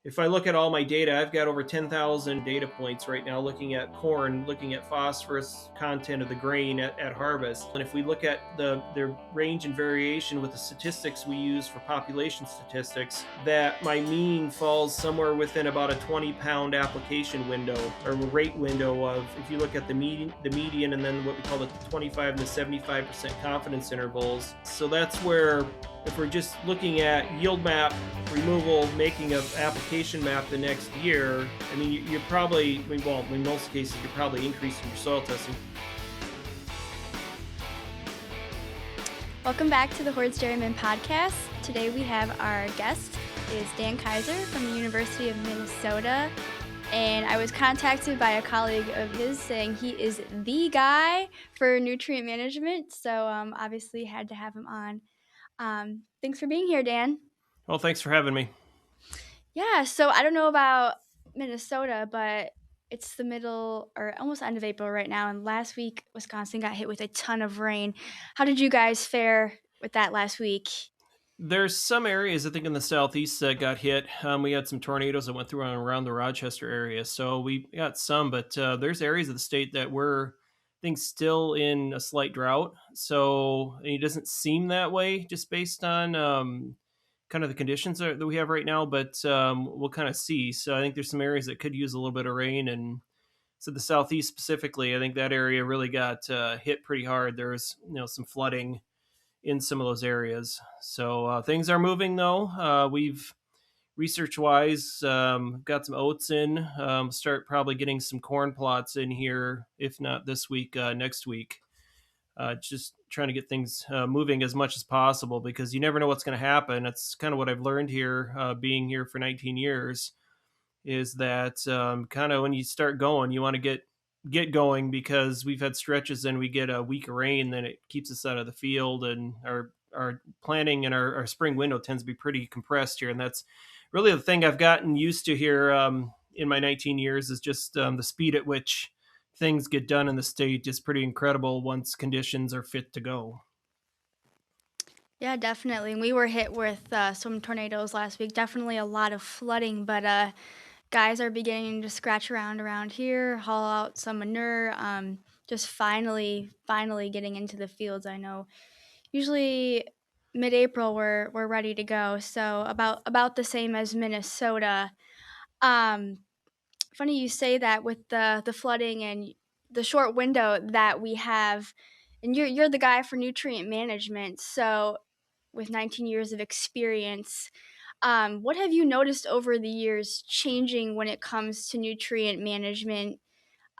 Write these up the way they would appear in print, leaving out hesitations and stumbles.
if I look at all my data, I've got over 10,000 data points right now looking at corn, looking at phosphorus content of the grain at harvest. And if we look at the range and variation with the statistics we use for population statistics, that my mean falls somewhere within about a 20-pound application window or rate window of, if you look at the median and then what we call the 25 to 75% confidence intervals. So that's where, if we're just looking at yield map removal, making an application map the next year, I mean, you're probably, well, in most cases, you're probably increasing your soil testing. Welcome back to the Hordes Dairyman podcast. Today we have our guest is Dan Kaiser from the University of Minnesota. And I was contacted by a colleague of his saying he is the guy for nutrient management. So obviously had to have him on. Thanks for being here, Dan. Well, thanks for having me. Yeah, so I don't know about Minnesota, but it's the middle or almost end of April right now. And last week, Wisconsin got hit with a ton of rain. How did you guys fare with that last week? There's some areas, I think, in the southeast that got hit. We had some tornadoes that went through around the Rochester area, so we got some. But there's areas of the state that were, I think, still in a slight drought. So it doesn't seem that way just based on kind of the conditions that we have right now. But we'll kind of see. So I think there's some areas that could use a little bit of rain, and so the southeast specifically, I think that area really got hit pretty hard. There was, some flooding in some of those areas. So things are moving though. We've research wise got some oats in. Start probably getting some corn plots in here, if not this week, next week. Just trying to get things moving as much as possible because you never know what's going to happen. That's kind of what I've learned here, being here for 19 years, is that kind of when you start going, you want to get going because we've had stretches and we get a week of rain, then it keeps us out of the field, and our planting and our spring window tends to be pretty compressed here, and that's really the thing I've gotten used to here in my 19 years is just the speed at which things get done in the state is pretty incredible once conditions are fit to go. Yeah, definitely. And we were hit with some tornadoes last week. Definitely a lot of flooding, but guys are beginning to scratch around here, haul out some manure. Just finally getting into the fields. I know usually mid-April we're ready to go. So about the same as Minnesota. Um, Funny you say that with the flooding and the short window that we have. And you're the guy for nutrient management. So with 19 years of experience, what have you noticed over the years changing when it comes to nutrient management?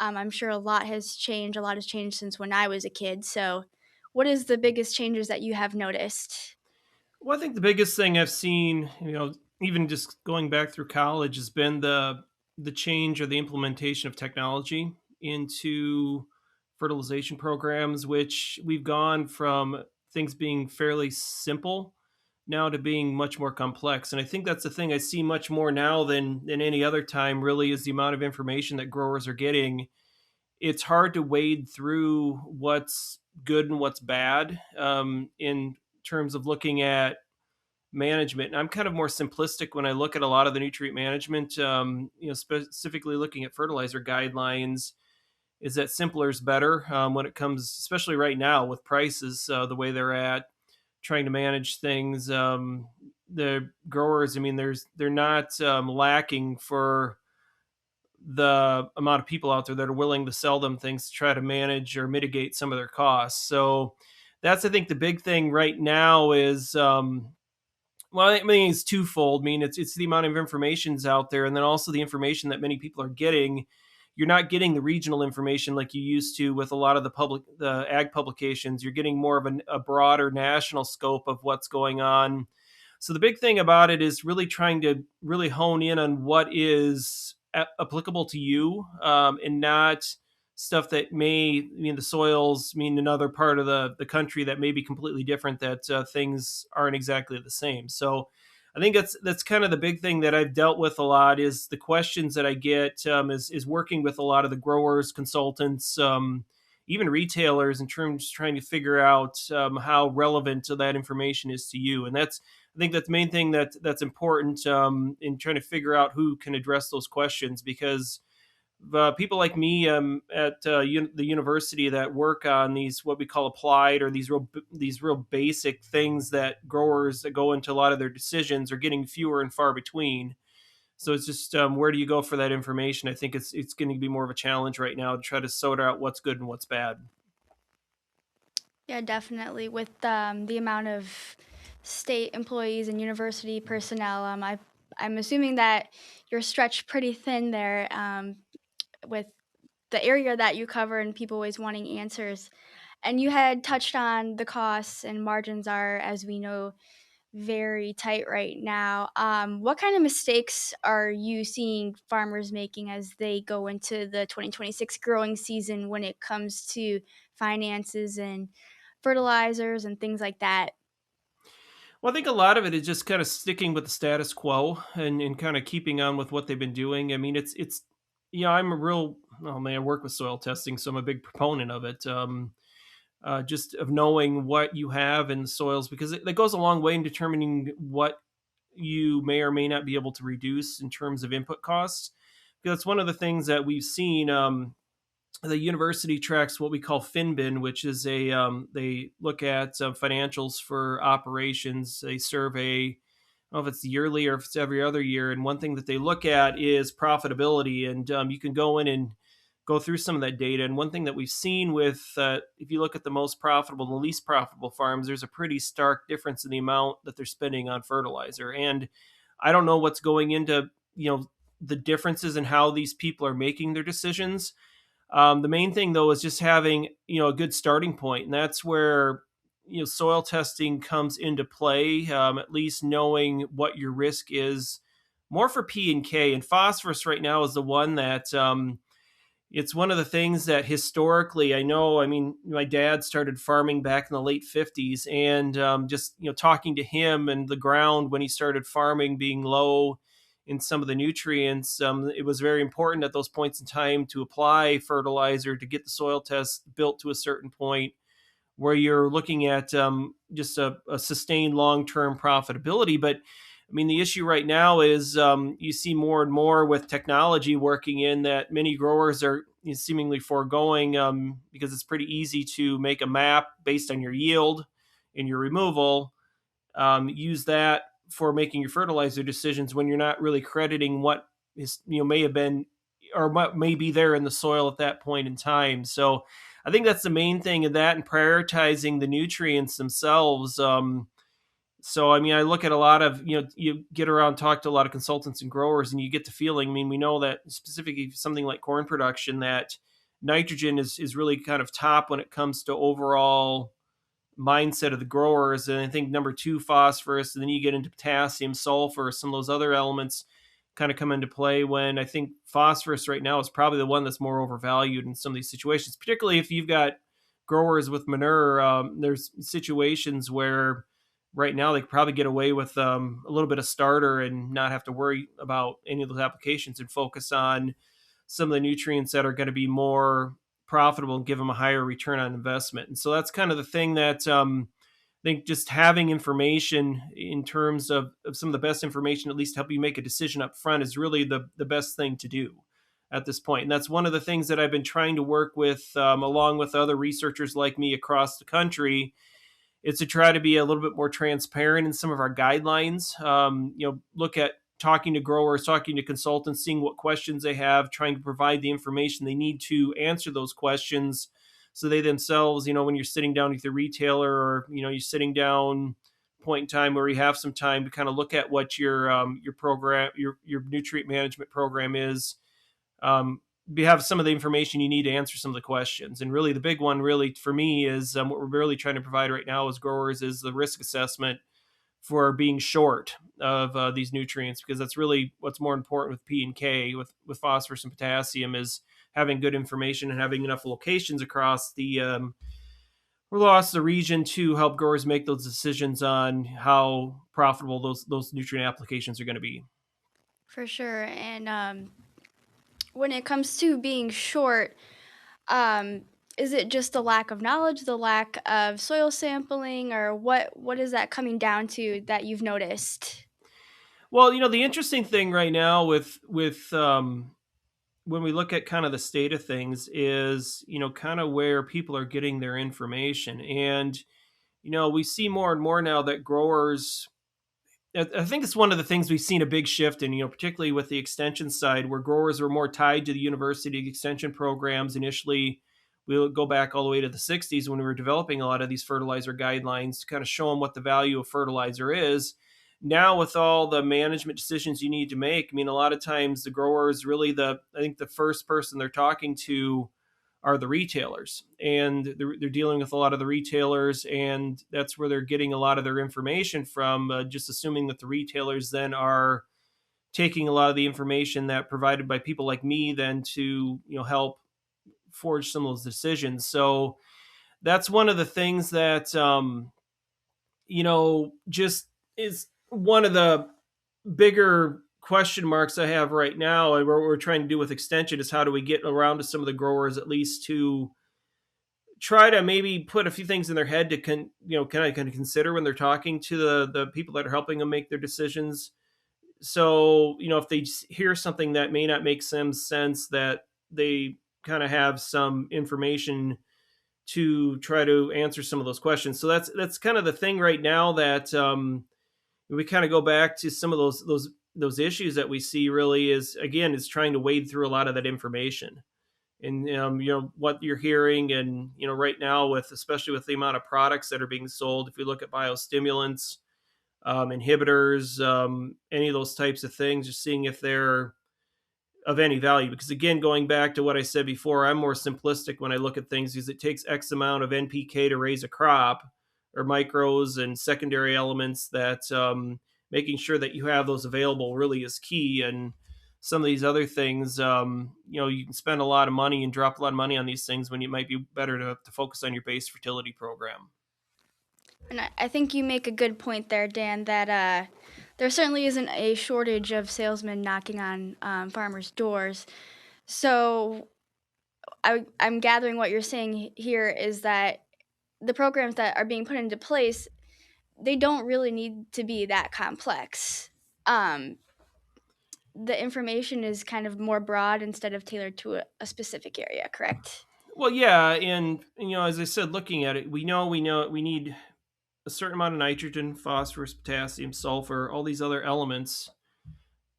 I'm sure a lot has changed. A lot has changed since when I was a kid. So, what is the biggest changes that you have noticed? Well, I think the biggest thing I've seen, even just going back through college, has been the change or the implementation of technology into fertilization programs, which we've gone from things being fairly simple now to being much more complex. And I think that's the thing I see much more now than any other time, really, is the amount of information that growers are getting. It's hard to wade through what's good and what's bad in terms of looking at management. And I'm kind of more simplistic when I look at a lot of the nutrient management, specifically looking at fertilizer guidelines, is that simpler is better when it comes, especially right now with prices the way they're at, trying to manage things. The growers, I mean, they're not lacking for the amount of people out there that are willing to sell them things to try to manage or mitigate some of their costs. So that's, I think, the big thing right now is, well, I mean, it's twofold. I mean, it's the amount of information's out there, and then also the information that many people are getting. You're not getting the regional information like you used to with a lot of the ag publications. You're getting more of a broader national scope of what's going on. So the big thing about it is really trying to really hone in on what is applicable to you, and not stuff that may mean the soils mean another part of the country that may be completely different, that things aren't exactly the same. So I think that's kind of the big thing that I've dealt with a lot, is the questions that I get, is working with a lot of the growers, consultants, even retailers, in terms of trying to figure out how relevant that information is to you. And that's, I think that's the main thing that's important in trying to figure out who can address those questions, because people like me at the university that work on these what we call applied, or these real basic things that growers that go into a lot of their decisions are getting fewer and far between. So it's just where do you go for that information? I think it's going to be more of a challenge right now to try to sort out what's good and what's bad. Yeah, definitely. With the amount of state employees and university personnel, I'm assuming that you're stretched pretty thin there with the area that you cover and people always wanting answers. And you had touched on the costs and margins are, as we know, very tight right now. What kind of mistakes are you seeing farmers making as they go into the 2026 growing season when it comes to finances and fertilizers and things like that? Well, I think a lot of it is just kind of sticking with the status quo and kind of keeping on with what they've been doing. I mean, I'm a real, oh man, I work with soil testing, so I'm a big proponent of it. Just of knowing what you have in the soils, because it goes a long way in determining what you may or may not be able to reduce in terms of input costs. Because that's one of the things that we've seen. The university tracks what we call Finbin, which is they look at financials for operations. They survey, I don't know if it's yearly or if it's every other year. And one thing that they look at is profitability. And you can go in and go through some of that data. And one thing that we've seen with, if you look at the most profitable and the least profitable farms, there's a pretty stark difference in the amount that they're spending on fertilizer. And I don't know what's going into, the differences in how these people are making their decisions. The main thing though is just having a good starting point, and that's where soil testing comes into play. At least knowing what your risk is, more for P and K, and phosphorus right now is the one that it's one of the things that historically I know. I mean, my dad started farming back in the late '50s, and just talking to him and the ground when he started farming being low in some of the nutrients, it was very important at those points in time to apply fertilizer to get the soil test built to a certain point where you're looking at just a sustained long-term profitability. But I mean, the issue right now is you see more and more with technology working in that many growers are seemingly foregoing, because it's pretty easy to make a map based on your yield and your removal, use that for making your fertilizer decisions when you're not really crediting what is may have been or what may be there in the soil at that point in time. So I think that's the main thing of that, and prioritizing the nutrients themselves. So I mean, I look at a lot of you get around, talk to a lot of consultants and growers, and you get the feeling. I mean, we know that specifically something like corn production, that nitrogen is really kind of top when it comes to overall mindset of the growers. And I think number two, phosphorus, and then you get into potassium, sulfur, some of those other elements kind of come into play, when I think phosphorus right now is probably the one that's more overvalued in some of these situations, particularly if you've got growers with manure. There's situations where right now they could probably get away with a little bit of starter and not have to worry about any of those applications and focus on some of the nutrients that are going to be more profitable and give them a higher return on investment. And so that's kind of the thing that I think just having information in terms of some of the best information, at least help you make a decision up front, is really the best thing to do at this point. And that's one of the things that I've been trying to work with, along with other researchers like me across the country, is to try to be a little bit more transparent in some of our guidelines. Look at talking to growers, talking to consultants, seeing what questions they have, trying to provide the information they need to answer those questions. So they themselves, when you're sitting down with the retailer, or you're sitting down point in time where you have some time to kind of look at what your program, your nutrient management program is, you have some of the information you need to answer some of the questions. And really, the big one, really for me, is what we're really trying to provide right now as growers is the risk assessment for being short of these nutrients, because that's really what's more important with P and K, with phosphorus and potassium, is having good information and having enough locations across the region to help growers make those decisions on how profitable those nutrient applications are going to be. For sure. And when it comes to being short, um, Is it just the lack of knowledge, the lack of soil sampling, or what is that coming down to that you've noticed? Well, the interesting thing right now with when we look at kind of the state of things is, kind of where people are getting their information. And, we see more and more now that growers, I think it's one of the things we've seen a big shift in, particularly with the extension side, where growers were more tied to the university extension programs. Initially, we'll go back all the way to the 60s when we were developing a lot of these fertilizer guidelines to kind of show them what the value of fertilizer is. Now, with all the management decisions you need to make, I mean, a lot of times the growers really, I think the first person they're talking to are the retailers, and they're dealing with a lot of the retailers, and that's where they're getting a lot of their information from, just assuming that the retailers then are taking a lot of the information that provided by people like me then to help forge some of those decisions. So that's one of the things that just is one of the bigger question marks I have right now, and what we're trying to do with extension is how do we get around to some of the growers at least to try to maybe put a few things in their head to kind of consider when they're talking to the people that are helping them make their decisions. So if they hear something that may not make some sense, that they kind of have some information to try to answer some of those questions. So that's kind of the thing right now, that we kind of go back to some of those issues that we see, really is, again, is trying to wade through a lot of that information. And what you're hearing, and right now, with especially with the amount of products that are being sold, if you look at biostimulants, inhibitors, any of those types of things, just seeing if they're of any value. Because, again, going back to what I said before, I'm more simplistic when I look at things, because it takes X amount of NPK to raise a crop, or micros and secondary elements, that making sure that you have those available really is key. And some of these other things, you can spend a lot of money and drop a lot of money on these things when it might be better to focus on your base fertility program. And I think you make a good point there, Dan, that there certainly isn't a shortage of salesmen knocking on farmers' doors. So I'm gathering what you're saying here is that the programs that are being put into place, they don't really need to be that complex. Um, the information is kind of more broad instead of tailored to a specific area, correct? Well, yeah, and as I said, looking at it, we know we need a certain amount of nitrogen, phosphorus, potassium, sulfur, all these other elements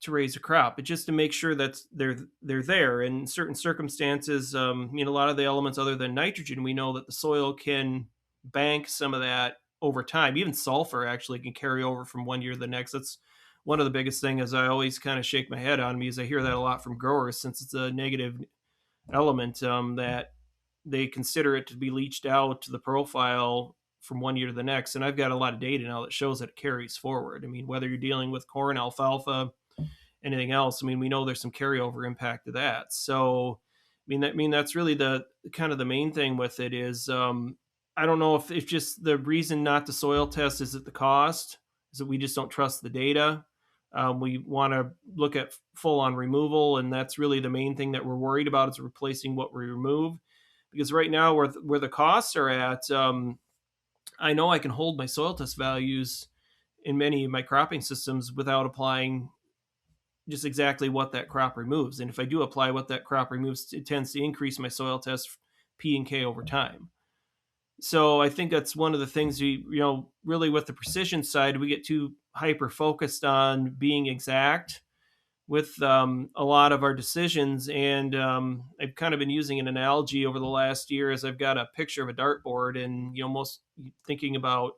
to raise a crop, but just to make sure that they're there. In certain circumstances, a lot of the elements other than nitrogen, we know that the soil can bank some of that over time. Even sulfur actually can carry over from one year to the next. That's one of the biggest things, as I always kind of shake my head on, because I hear that a lot from growers, since it's a negative element, that they consider it to be leached out to the profile from one year to the next. And I've got a lot of data now that shows that it carries forward. I mean, whether you're dealing with corn, alfalfa, anything else, I mean, we know there's some carryover impact to that. So, that's really the kind of the main thing with it is, I don't know if just the reason not to soil test is at the cost, is that we just don't trust the data. We want to look at full on removal, and that's really the main thing that we're worried about, is replacing what we remove. Because right now, where the costs are at, I know I can hold my soil test values in many of my cropping systems without applying just exactly what that crop removes. And if I do apply what that crop removes, it tends to increase my soil test P and K over time. So I think that's one of the things really with the precision side, we get too hyper focused on being exact with a lot of our decisions. And I've kind of been using an analogy over the last year, as I've got a picture of a dartboard, and most thinking about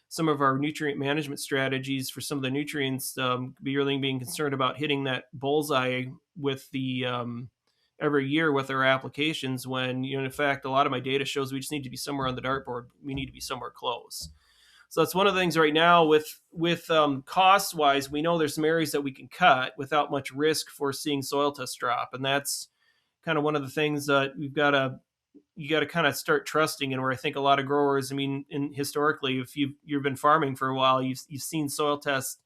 some of our nutrient management strategies for some of the nutrients, be really being concerned about hitting that bullseye with the every year with our applications, when in fact a lot of my data shows we just need to be somewhere on the dartboard, we need to be somewhere close. So that's one of the things right now with cost wise. We know there's some areas that we can cut without much risk for seeing soil test drop, and that's kind of one of the things that you got to kind of start trusting. And where I think a lot of growers, historically, if you've been farming for a while, you've seen soil tests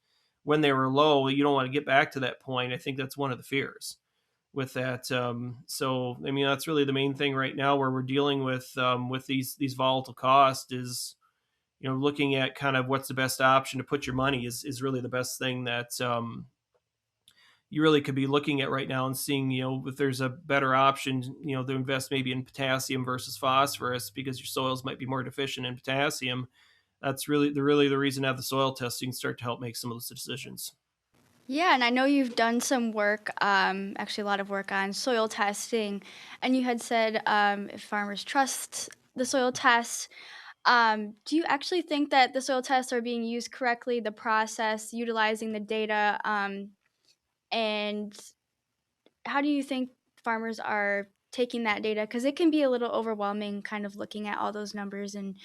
when they were low. You don't want to get back to that point. I think that's one of the fears. with that. So I mean, that's really the main thing right now where we're dealing with these volatile costs is, looking at kind of what's the best option to put your money is really the best thing that you really could be looking at right now and seeing, if there's a better option, to invest maybe in potassium versus phosphorus because your soils might be more deficient in potassium. That's really the reason to have the soil testing start to help make some of those decisions. Yeah, and I know you've done some work, actually a lot of work on soil testing, and you had said if farmers trust the soil tests, do you actually think that the soil tests are being used correctly, the process, utilizing the data, and how do you think farmers are taking that data? Because it can be a little overwhelming kind of looking at all those numbers and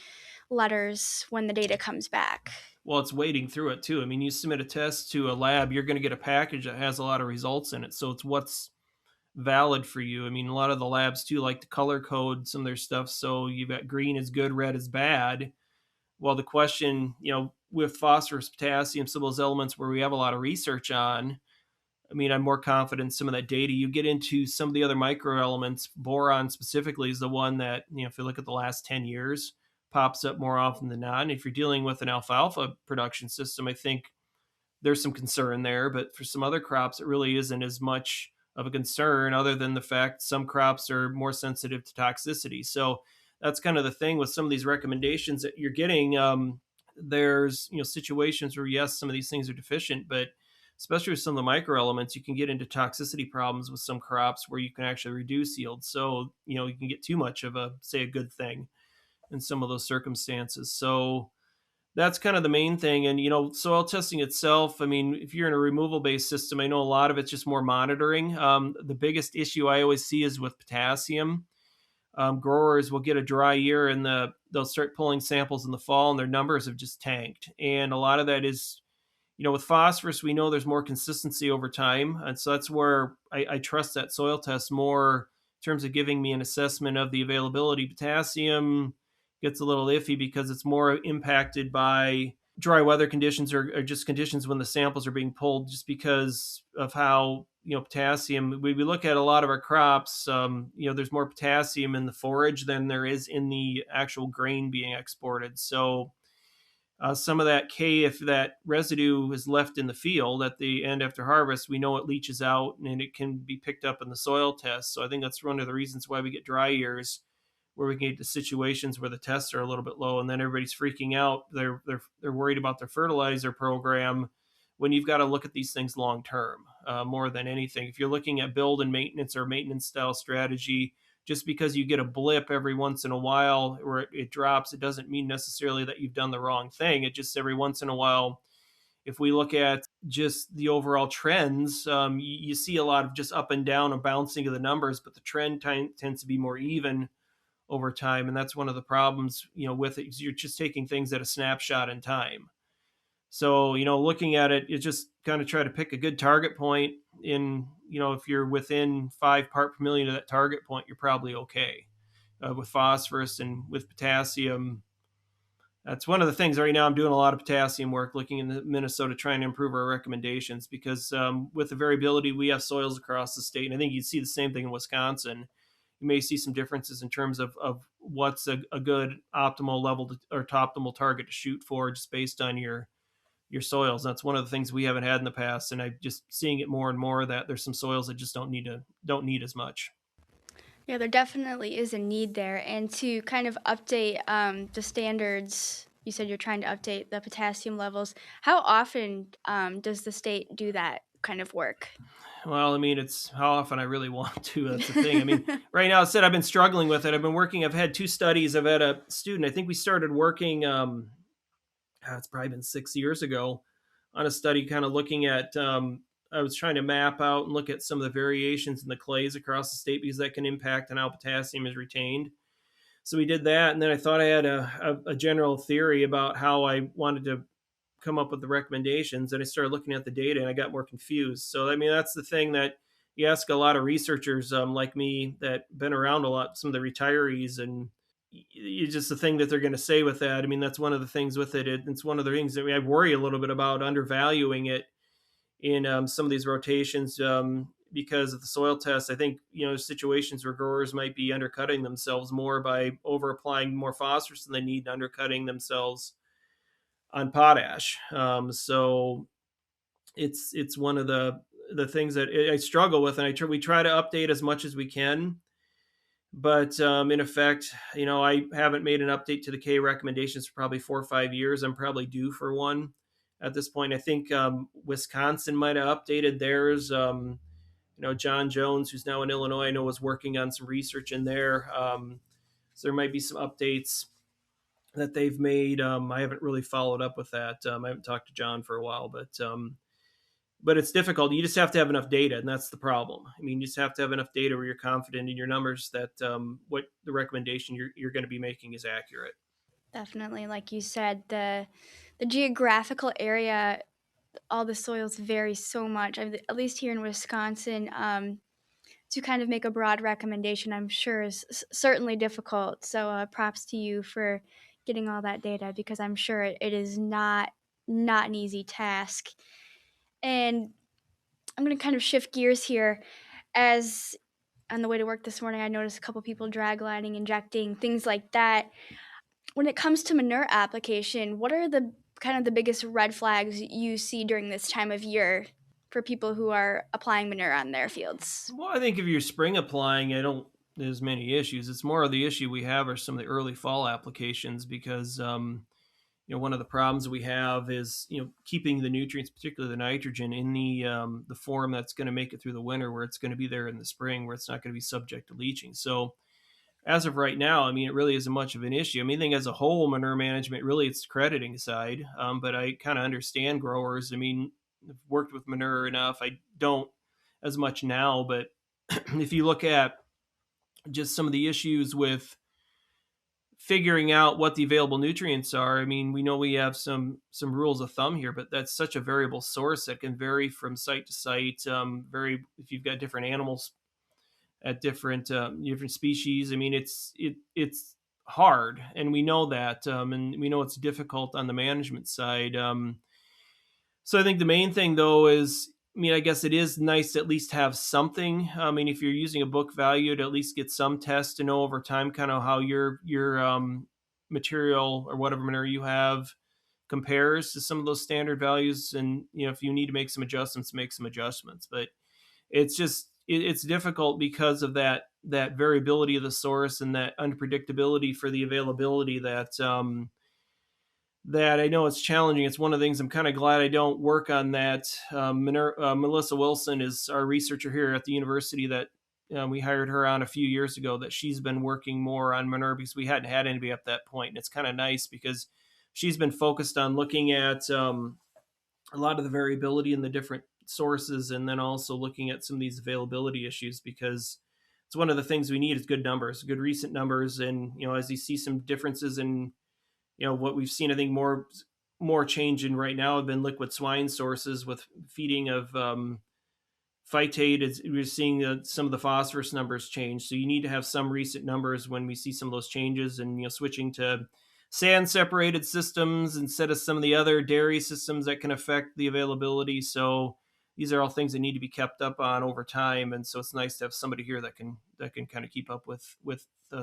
letters when the data comes back. Well, it's wading through it too. I mean, you submit a test to a lab, you're going to get a package that has a lot of results in it. So it's what's valid for you. I mean, a lot of the labs too like to color code some of their stuff. So you've got green is good, red is bad. Well, the question, with phosphorus, potassium, some of those elements where we have a lot of research on, I mean, I'm more confident in some of that data. You get into some of the other micro elements, boron specifically is the one that, if you look at the last 10 years, pops up more often than not. And if you're dealing with an alfalfa production system, I think there's some concern there. But for some other crops, it really isn't as much of a concern, other than the fact some crops are more sensitive to toxicity. So that's kind of the thing with some of these recommendations that you're getting. There's situations where yes, some of these things are deficient, but especially with some of the micro elements, you can get into toxicity problems with some crops where you can actually reduce yield. So you can get too much of a, say, a good thing in some of those circumstances. So that's kind of the main thing. And soil testing itself, I mean, if you're in a removal based system, I know a lot of it's just more monitoring. The biggest issue I always see is with potassium. Growers will get a dry year and they'll start pulling samples in the fall and their numbers have just tanked. And a lot of that is, with phosphorus, we know there's more consistency over time. And so that's where I trust that soil test more in terms of giving me an assessment of the availability. Potassium gets a little iffy because it's more impacted by dry weather conditions or just conditions when the samples are being pulled, just because of how, potassium, we look at a lot of our crops, there's more potassium in the forage than there is in the actual grain being exported. So some of that K, if that residue is left in the field at the end after harvest, we know it leaches out and it can be picked up in the soil test. So I think that's one of the reasons why we get dry years, where we can get to situations where the tests are a little bit low and then everybody's freaking out. They're worried about their fertilizer program, when you've got to look at these things long term, more than anything. If you're looking at build and maintenance or maintenance style strategy, just because you get a blip every once in a while or it drops, it doesn't mean necessarily that you've done the wrong thing. It just every once in a while, if we look at just the overall trends, you see a lot of just up and down and bouncing of the numbers, but the trend tends to be more even over time. And that's one of the problems, with it. You're just taking things at a snapshot in time. So, looking at it, you just kind of try to pick a good target point. If you're within 5 part per million of that target point, you're probably okay. With phosphorus and with potassium, that's one of the things right now. I'm doing a lot of potassium work, looking in Minnesota, trying to improve our recommendations because with the variability we have soils across the state, and I think you'd see the same thing in Wisconsin. You may see some differences in terms of what's a good optimal level or optimal target to shoot for, just based on your soils. That's one of the things we haven't had in the past, and I'm just seeing it more and more that there's some soils that just don't need as much. Yeah, there definitely is a need there. And to kind of update the standards, you said you're trying to update the potassium levels. How often does the state do that kind of work? Well, I mean, it's how often I really want to. That's the thing. I mean, right now, I said I've been struggling with it. I've been working. I've had two studies. I've had a student. I think we started working. It's probably been 6 years ago, on a study kind of looking at. I was trying to map out and look at some of the variations in the clays across the state because that can impact on how potassium is retained. So we did that, and then I thought I had a general theory about how I wanted to come up with the recommendations, and I started looking at the data and I got more confused. So I mean, that's the thing that you ask a lot of researchers like me that been around a lot, some of the retirees, and you just the thing that they're going to say with that. I mean, that's one of the things with it. It's one of the things that I worry a little bit about undervaluing it in some of these rotations, because of the soil test. I think, situations where growers might be undercutting themselves more by over applying more phosphorus than they need, undercutting themselves on potash. So it's one of the things that I struggle with, and we try to update as much as we can. But in effect, I haven't made an update to the K recommendations for probably 4 or 5 years. I'm probably due for one at this point. I think Wisconsin might have updated theirs. John Jones, who's now in Illinois, I know was working on some research in there. So there might be some updates that they've made. I haven't really followed up with that. I haven't talked to John for a while, but it's difficult. You just have to have enough data, and that's the problem. I mean, you just have to have enough data where you're confident in your numbers that what the recommendation you're going to be making is accurate. Definitely, like you said, the geographical area, all the soils vary so much. At least here in Wisconsin, to kind of make a broad recommendation, I'm sure is certainly difficult. So, props to you for getting all that data because I'm sure it is not an easy task. And I'm going to kind of shift gears here. As on the way to work this morning, I noticed a couple people drag lining, injecting things like that. When it comes to manure application, what are the kind of the biggest red flags you see during this time of year for people who are applying manure on their fields? Well, I think if you're spring applying, I don't there's many issues. It's more of the issue we have are some of the early fall applications because one of the problems we have is keeping the nutrients, particularly the nitrogen, in the form that's going to make it through the winter, where it's going to be there in the spring, where it's not going to be subject to leaching. So as of right now, I mean, it really isn't much of an issue. I mean, I think as a whole, manure management really it's the crediting side, but I kind of understand growers. I mean, I've worked with manure enough. I don't as much now, but if you look at just some of the issues with figuring out what the available nutrients are. I mean, we know we have some rules of thumb here, but that's such a variable source that can vary from site to site. Very if you've got different animals at different species. I mean, it's hard, and we know that, and we know it's difficult on the management side. So I think the main thing though is, I mean, I guess it is nice to at least have something. I mean, if you're using a book value, to at least get some tests to know over time kind of how your material or whatever manure you have compares to some of those standard values, and if you need to make some adjustments, make some adjustments. But it's difficult because of that variability of the source and that unpredictability for the availability that I know it's challenging. It's one of the things I'm kind of glad I don't work on that. Melissa Wilson is our researcher here at the university that we hired her on a few years ago, that she's been working more on manure because we hadn't had anybody up that point. And it's kind of nice because she's been focused on looking at a lot of the variability in the different sources, and then also looking at some of these availability issues, because it's one of the things we need is good numbers, good recent numbers. And as you see some differences in what we've seen, I think more change in right now have been liquid swine sources with feeding of phytate. Is we're seeing some of the phosphorus numbers change, so you need to have some recent numbers when we see some of those changes, and switching to sand separated systems instead of some of the other dairy systems that can affect the availability. So these are all things that need to be kept up on over time, and so it's nice to have somebody here that can kind of keep up with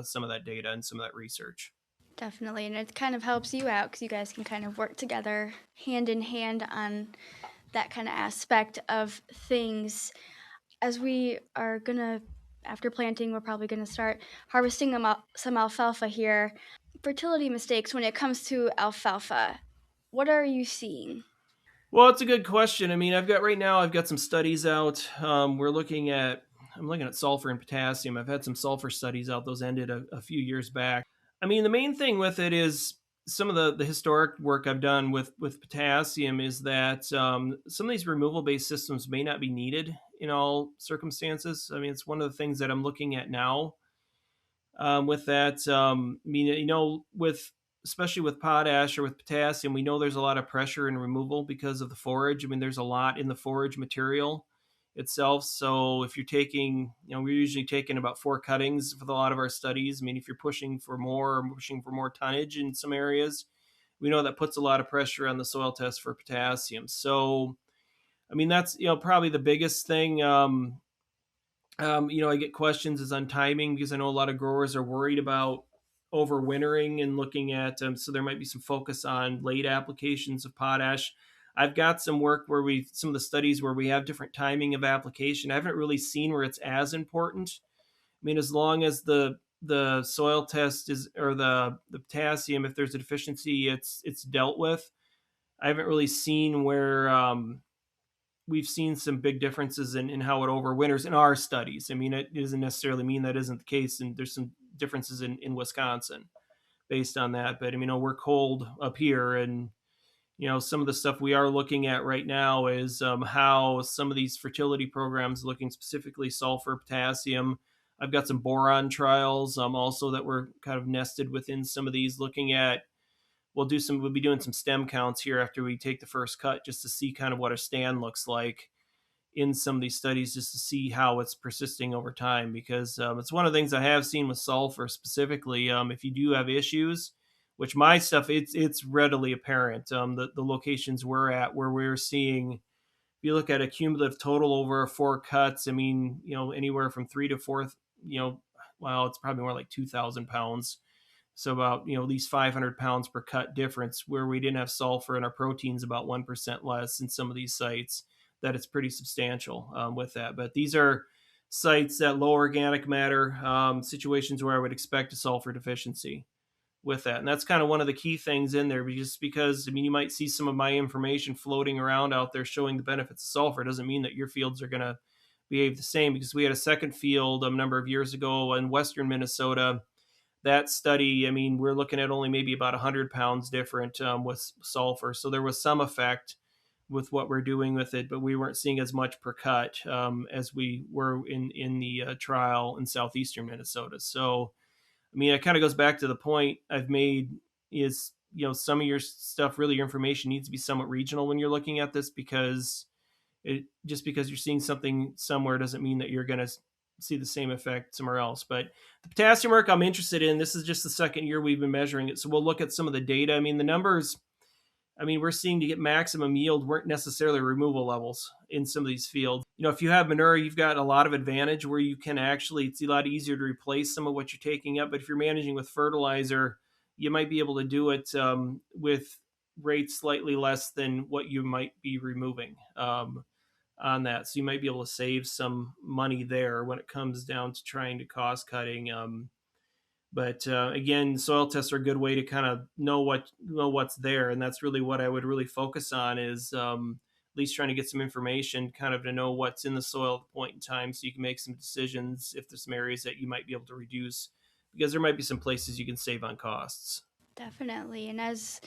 some of that data and some of that research. Definitely, and it kind of helps you out because you guys can kind of work together hand in hand on that kind of aspect of things. As we are gonna, after planting, we're probably gonna start harvesting some alfalfa here. Fertility mistakes when it comes to alfalfa. What are you seeing? Well, it's a good question. I mean, I've got some studies out. I'm looking at sulfur and potassium. I've had some sulfur studies out. Those ended a few years back. I mean, the main thing with it is some of the historic work I've done with potassium is that some of these removal based systems may not be needed in all circumstances. I mean, it's one of the things that I'm looking at now with that. I mean, with especially with potash or with potassium, we know there's a lot of pressure in removal because of the forage. I mean, there's a lot in the forage material itself. So if you're taking, we're usually taking about 4 cuttings for a lot of our studies. I mean, if you're pushing for more tonnage in some areas, we know that puts a lot of pressure on the soil test for potassium. So, I mean, that's probably the biggest thing. I get questions is on timing because I know a lot of growers are worried about overwintering and looking at, so there might be some focus on late applications of potash. I've got some work where some of the studies where we have different timing of application. I haven't really seen where it's as important. I mean, as long as the soil test is, or the potassium, if there's a deficiency, it's dealt with. I haven't really seen where we've seen some big differences in how it overwinters in our studies. I mean, it doesn't necessarily mean that isn't the case, and there's some differences in Wisconsin based on that. But I mean, we're cold up here, and some of the stuff we are looking at right now is how some of these fertility programs, looking specifically sulfur, potassium. I've got some boron trials also that were kind of nested within some of these, looking at. We'll be doing some stem counts here after we take the first cut, just to see kind of what a stand looks like in some of these studies, just to see how it's persisting over time, because it's one of the things I have seen with sulfur specifically. If you do have issues, which my stuff, it's readily apparent. The locations we're at, where we're seeing, if you look at a cumulative total over 4 cuts, I mean, anywhere from 3 to 4, well, it's probably more like 2,000 pounds. So about, at least 500 pounds per cut difference, where we didn't have sulfur and our protein's about 1% less in some of these sites. That it's pretty substantial with that. But these are sites that low organic matter, situations where I would expect a sulfur deficiency with that. And that's kind of one of the key things in there, just because, I mean, you might see some of my information floating around out there showing the benefits of sulfur. It doesn't mean that your fields are going to behave the same, because we had a second field a number of years ago in western Minnesota. That study, I mean, we're looking at only maybe about 100 pounds different with sulfur. So there was some effect with what we're doing with it, but we weren't seeing as much per cut as we were in the trial in southeastern Minnesota. So, I mean, it kind of goes back to the point I've made, is, some of your stuff, really your information needs to be somewhat regional when you're looking at this, because just because you're seeing something somewhere doesn't mean that you're going to see the same effect somewhere else. But the potassium work I'm interested in, this is just the second year we've been measuring it. So we'll look at some of the data. I mean, the numbers, I mean, we're seeing to get maximum yield weren't necessarily removal levels in some of these fields. If you have manure, you've got a lot of advantage where you can actually, it's a lot easier to replace some of what you're taking up. But if you're managing with fertilizer, you might be able to do it with rates slightly less than what you might be removing on that. So you might be able to save some money there when it comes down to trying to cost cutting. But again, soil tests are a good way to kind of know what's there, and that's really what I would really focus on, is at least trying to get some information, kind of to know what's in the soil at the point in time, so you can make some decisions if there's some areas that you might be able to reduce, because there might be some places you can save on costs. Definitely. And as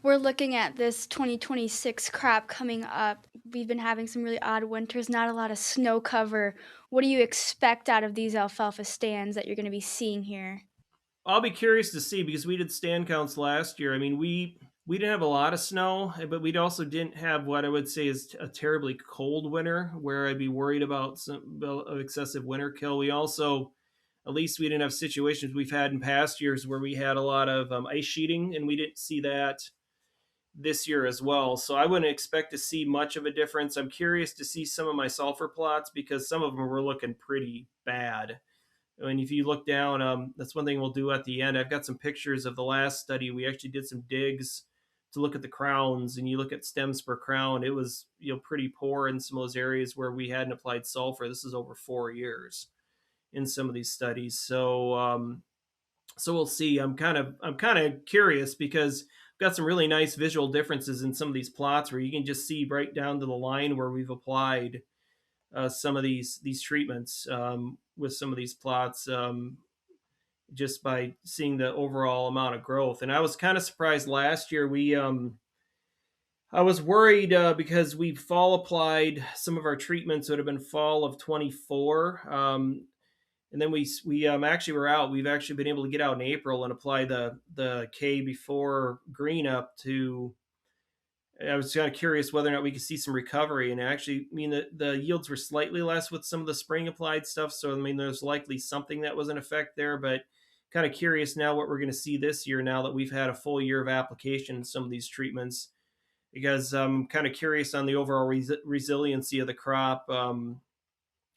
we're looking at this 2026 crop coming up, we've been having some really odd winters, not a lot of snow cover. What do you expect out of these alfalfa stands that you're going to be seeing here? I'll be curious to see, because we did stand counts last year. I mean, we didn't have a lot of snow, but we also didn't have what I would say is a terribly cold winter, where I'd be worried about some excessive winter kill. We also, at least we didn't have situations we've had in past years where we had a lot of ice sheeting, and we didn't see that this year as well. So I wouldn't expect to see much of a difference. I'm curious to see some of my sulfur plots, because some of them were looking pretty bad. And if you look down, that's one thing we'll do at the end. I've got some pictures of the last study. We actually did some digs to look at the crowns, and you look at stems per crown. It was, pretty poor in some of those areas where we hadn't applied sulfur. This is over 4 years in some of these studies. So we'll see. I'm kind of curious, because I've got some really nice visual differences in some of these plots, where you can just see right down to the line where we've applied some of these treatments with some of these plots, just by seeing the overall amount of growth. And I was kind of surprised last year. I was worried because we fall applied some of our treatments would have been fall of 24. And then we actually were out. We've actually been able to get out in April and apply the K before green up to. I was kind of curious whether or not we could see some recovery, and actually, I mean, the yields were slightly less with some of the spring applied stuff. So I mean, there's likely something that was in effect there, but kind of curious now what we're going to see this year, now that we've had a full year of application in some of these treatments, because I'm kind of curious on the overall resiliency of the crop.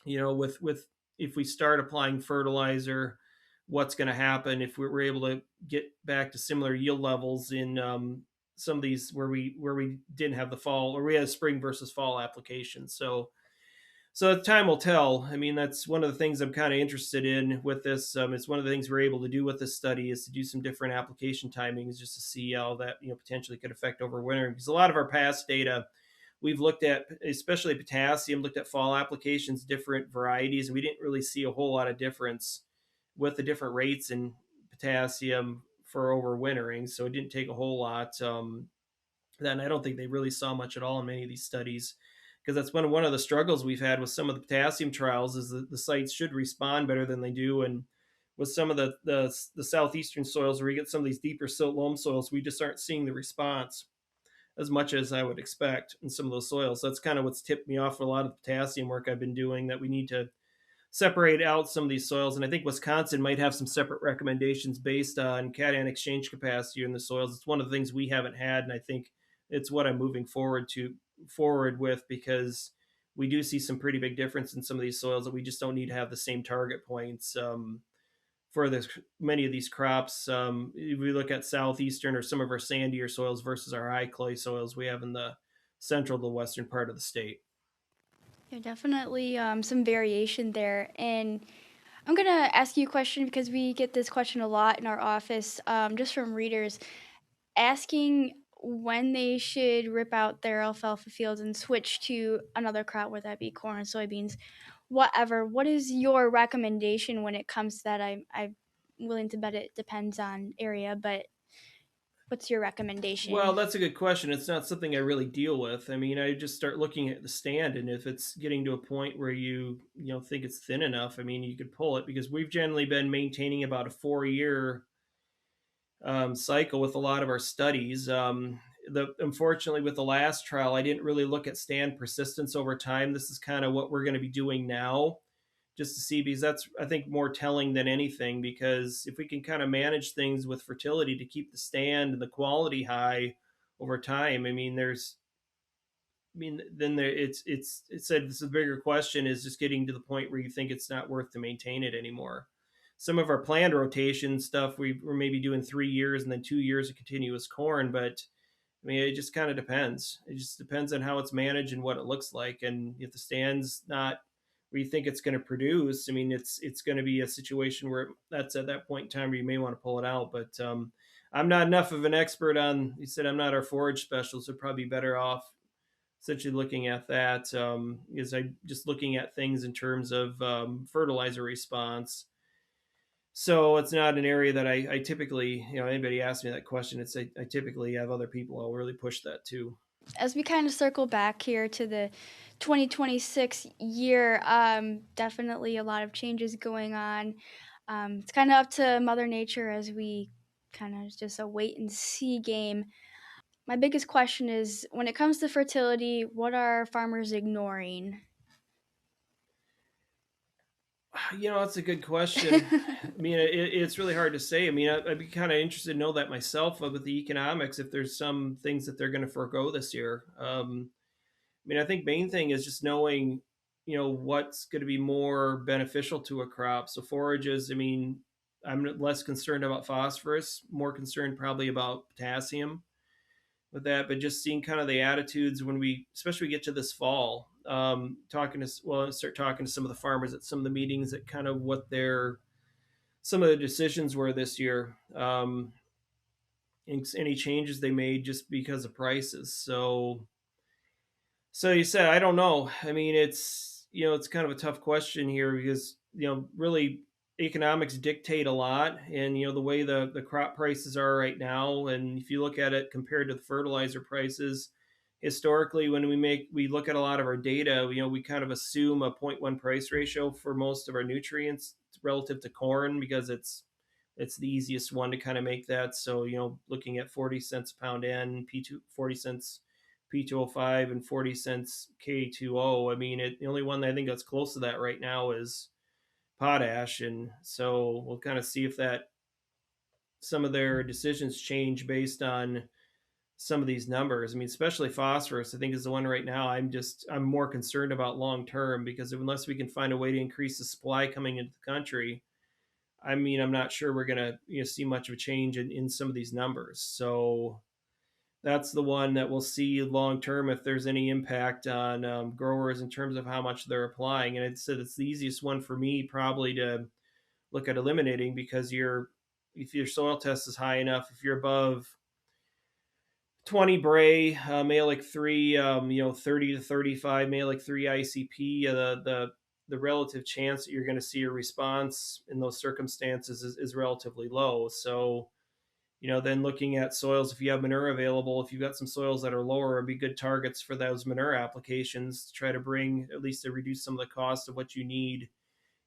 With if we start applying fertilizer, what's going to happen if we're able to get back to similar yield levels in some of these where we didn't have the fall, or we had spring versus fall applications. So time will tell. I mean, that's one of the things I'm kind of interested in with this. It's one of the things we're able to do with this study is to do some different application timings just to see how that potentially could affect overwintering. Because a lot of our past data we've looked at, especially potassium, looked at fall applications, different varieties, and we didn't really see a whole lot of difference with the different rates in potassium for overwintering. So it didn't take a whole lot. Then I don't think they really saw much at all in many of these studies, because that's one of the struggles we've had with some of the potassium trials is that the sites should respond better than they do. And with some of the southeastern soils where we get some of these deeper silt loam soils, we just aren't seeing the response as much as I would expect in some of those soils. So that's kind of what's tipped me off for a lot of the potassium work I've been doing, that we need to separate out some of these soils. And I think Wisconsin might have some separate recommendations based on cation exchange capacity in the soils. It's one of the things we haven't had, and I think it's what I'm moving forward with, because we do see some pretty big difference in some of these soils that we just don't need to have the same target points for this many of these crops. If we look at southeastern or some of our sandier soils versus our high clay soils we have in the central to western part of the state. Yeah, definitely some variation there. And I'm going to ask you a question because we get this question a lot in our office, just from readers asking when they should rip out their alfalfa fields and switch to another crop, whether that be corn, soybeans, whatever. What is your recommendation when it comes to that? I'm willing to bet it depends on area, but what's your Well, recommendation? that's a good question. It's not something I really deal with. I mean, I just start looking at the stand, and if it's getting to a point where you think it's thin enough, I mean, you could pull it, because we've generally been maintaining about a 4 year cycle with a lot of our studies. Unfortunately, with the last trial, I didn't really look at stand persistence over time. This is kind of what we're going to be doing now, just to see, because that's, I think, more telling than anything. Because if we can kind of manage things with fertility to keep the stand and the quality high over time, then it said this is a bigger question, is just getting to the point where you think it's not worth to maintain it anymore. Some of our planned rotation stuff, we're maybe doing 3 years and then 2 years of continuous corn, but I mean, it just kind of depends. It just depends on how it's managed and what it looks like. And if the stand's not where you think it's going to produce, I mean, it's going to be a situation where that's at that point in time where you may want to pull it out. But I'm not enough of an expert on. You said I'm not our forage specialist, so probably better off essentially looking at that. Is I just looking at things in terms of fertilizer response. So it's not an area that I typically, anybody asks me that question, it's I typically have other people I'll really push that to. As we kind of circle back here to the 2026 year, definitely a lot of changes going on. It's kind of up to Mother Nature as we kind of just a wait and see game. My biggest question is when it comes to fertility, what are farmers ignoring? That's a good question. I mean, it's really hard to say. I mean, I'd be kind of interested to know that myself with the economics, if there's some things that they're going to forego this year. I mean, I think main thing is just knowing, what's going to be more beneficial to a crop. So forages, I mean, I'm less concerned about phosphorus, more concerned probably about potassium with that. But just seeing kind of the attitudes when we, especially get to this fall, start talking to some of the farmers at some of the meetings at kind of what their some of the decisions were this year, and any changes they made just because of prices. So you said, I don't know. I mean, it's kind of a tough question here, because really economics dictate a lot, and the way the crop prices are right now, and if you look at it compared to the fertilizer prices, historically, when we look at a lot of our data, we kind of assume a 0.1 price ratio for most of our nutrients relative to corn, because it's the easiest one to kind of make that. So, looking at 40 cents a pound N, P2, 40 cents P2O5, and 40 cents K2O. I mean, the only one that I think that's close to that right now is potash. And so we'll kind of see if that some of their decisions change based on some of these numbers. I mean, especially phosphorus, I think is the one right now I'm more concerned about long term, because unless we can find a way to increase the supply coming into the country, I mean, I'm not sure we're going to see much of a change in some of these numbers. So that's the one that we'll see long term if there's any impact on growers in terms of how much they're applying. And it's the easiest one for me probably to look at eliminating, because if your soil test is high enough, if you're above 20 Bray, Malic 3, 30 to 35 Malic 3 ICP, the relative chance that you're going to see a response in those circumstances is relatively low. So, then looking at soils, if you have manure available, if you've got some soils that are lower, it'd be good targets for those manure applications to try to bring, at least to reduce some of the cost of what you need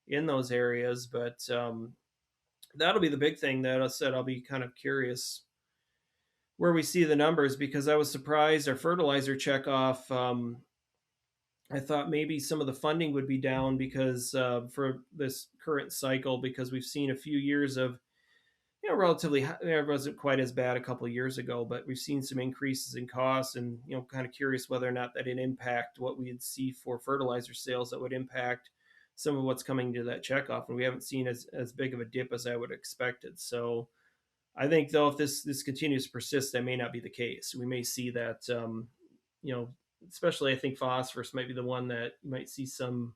in those areas. But that'll be the big thing that I said I'll be kind of curious where we see the numbers, because I was surprised our fertilizer checkoff. I thought maybe some of the funding would be down because for this current cycle, because we've seen a few years of relatively it wasn't quite as bad a couple of years ago, but we've seen some increases in costs, and kind of curious whether or not that would impact what we'd see for fertilizer sales, that would impact some of what's coming to that checkoff, and we haven't seen as big of a dip as I would have expected. So I think though, if this continues to persist, that may not be the case. We may see that, you know, especially I think phosphorus might be the one that you might see some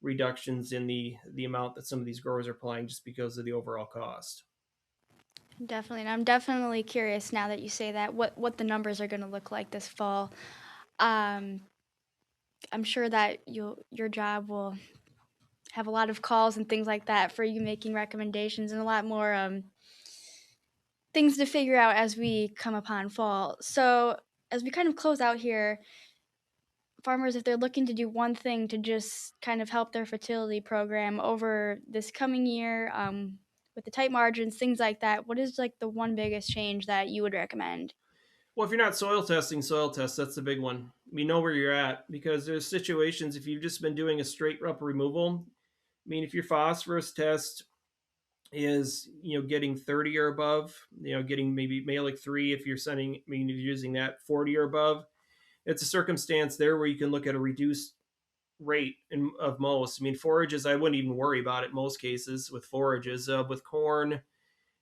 reductions in the amount that some of these growers are applying, just because of the overall cost. Definitely, and I'm definitely curious now that you say that, what the numbers are gonna look like this fall. Um, I'm sure that your job will have a lot of calls and things like that for you making recommendations and a lot more, things to figure out as we come upon fall. So, as we kind of close out here, farmers, if they're looking to do one thing to just kind of help their fertility program over this coming year, with the tight margins, things like that, what is like the one biggest change that you would recommend? Well, if you're not soil testing, soil test, that's the big one. We know where you're at, because there's situations if you've just been doing a straight up removal. I mean, if your phosphorus test is getting 30 or above, getting maybe Malic 3, if you're sending, I mean, if you're using that 40 or above, it's a circumstance there where you can look at a reduced rate of most. I mean, forages, I wouldn't even worry about it most cases with forages. With corn,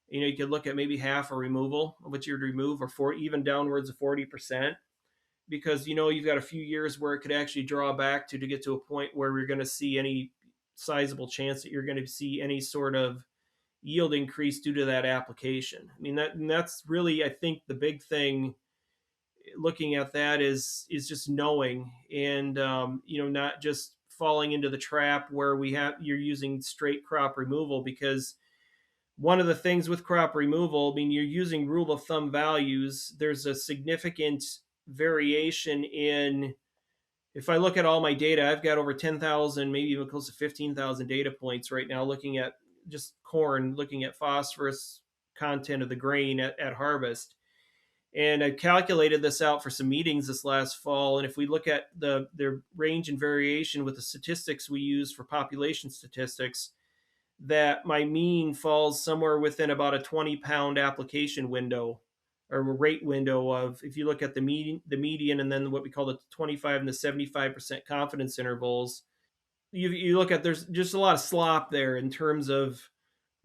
you could look at maybe half a removal of what you'd remove, or even downwards of 40%, because you've got a few years where it could actually draw back to get to a point where we're going to see any sizable chance that you're going to see any sort of yield increase due to that application. I mean, that's really, I think, the big thing. Looking at that is just knowing, and not just falling into the trap where you're using straight crop removal, because one of the things with crop removal, I mean, you're using rule of thumb values. There's a significant variation in, if I look at all my data, I've got over 10,000, maybe even close to 15,000 data points right now, looking at just corn, looking at phosphorus content of the grain at harvest. And I calculated this out for some meetings this last fall. And if we look at the range and variation with the statistics we use for population statistics, that my mean falls somewhere within about a 20-pound application window, or rate window, of, if you look at the median, and then what we call the 25 and the 75% confidence intervals. You look at, there's just a lot of slop there in terms of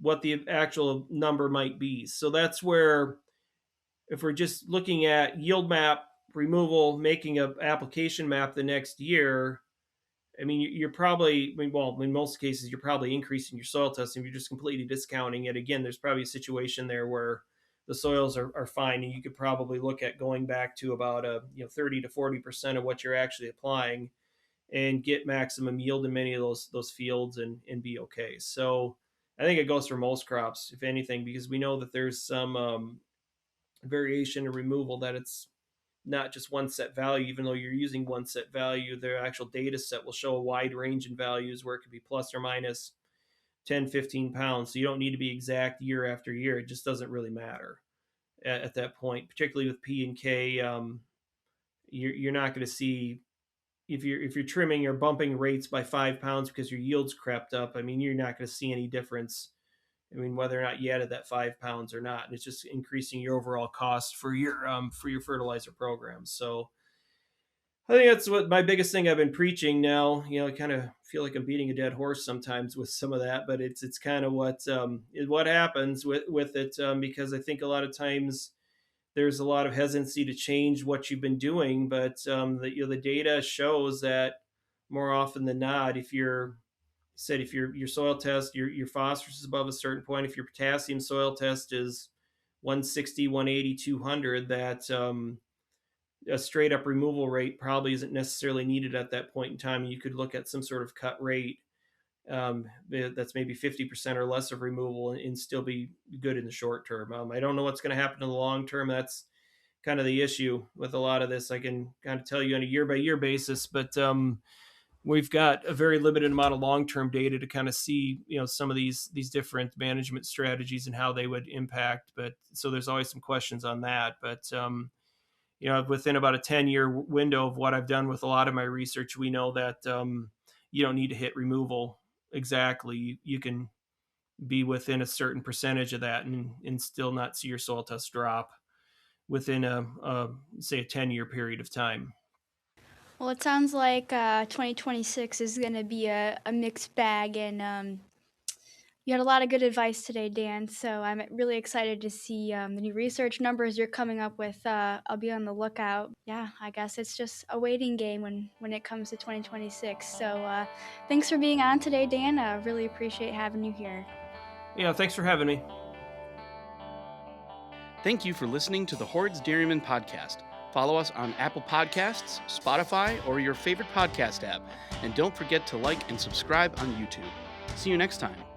what the actual number might be. So that's where, if we're just looking at yield map removal, making an application map the next year, I mean, you're probably, I mean, well, in most cases, you're probably increasing your soil testing. If you're just completely discounting it, again, there's probably a situation there where the soils are fine, and you could probably look at going back to about 30 to 40% of what you're actually applying, and get maximum yield in many of those fields, and be okay. So I think it goes for most crops, if anything, because we know that there's some variation and removal, that it's not just one set value. Even though you're using one set value, the actual data set will show a wide range in values where it could be plus or minus 10, 15 pounds. So you don't need to be exact year after year. It just doesn't really matter at that point, particularly with P and K. You're not going to see, if you're trimming or bumping rates by 5 pounds because your yields crept up. I mean, you're not going to see any difference I mean, whether or not you added that 5 pounds or not, and it's just increasing your overall cost for your fertilizer program. So I think that's what my biggest thing I've been preaching now. I kind of feel like I'm beating a dead horse sometimes with some of that, but it's kind of what happens with it, because I think a lot of times there's a lot of hesitancy to change what you've been doing, but the data shows that more often than not, if your soil test, your phosphorus is above a certain point, if your potassium soil test is 160, 180, 200, that a straight up removal rate probably isn't necessarily needed at that point in time. You could look at some sort of cut rate, that's maybe 50% or less of removal, and still be good in the short term. I don't know what's going to happen in the long term. That's kind of the issue with a lot of this. I can kind of tell you on a year by year basis, but we've got a very limited amount of long term data to kind of see, some of these different management strategies and how they would impact. But so there's always some questions on that. But within about a 10-year window of what I've done with a lot of my research, we know that you don't need to hit removal exactly. You can be within a certain percentage of that and still not see your soil test drop within say a 10-year period of time. Well, it sounds like 2026 is going to be a mixed bag, and you had a lot of good advice today, Dan. So I'm really excited to see the new research numbers you're coming up with. I'll be on the lookout. Yeah, I guess it's just a waiting game when it comes to 2026. So thanks for being on today, Dan. I really appreciate having you here. Yeah, thanks for having me. Thank you for listening to the Hordes Dairyman podcast. Follow us on Apple Podcasts, Spotify, or your favorite podcast app. And don't forget to like and subscribe on YouTube. See you next time.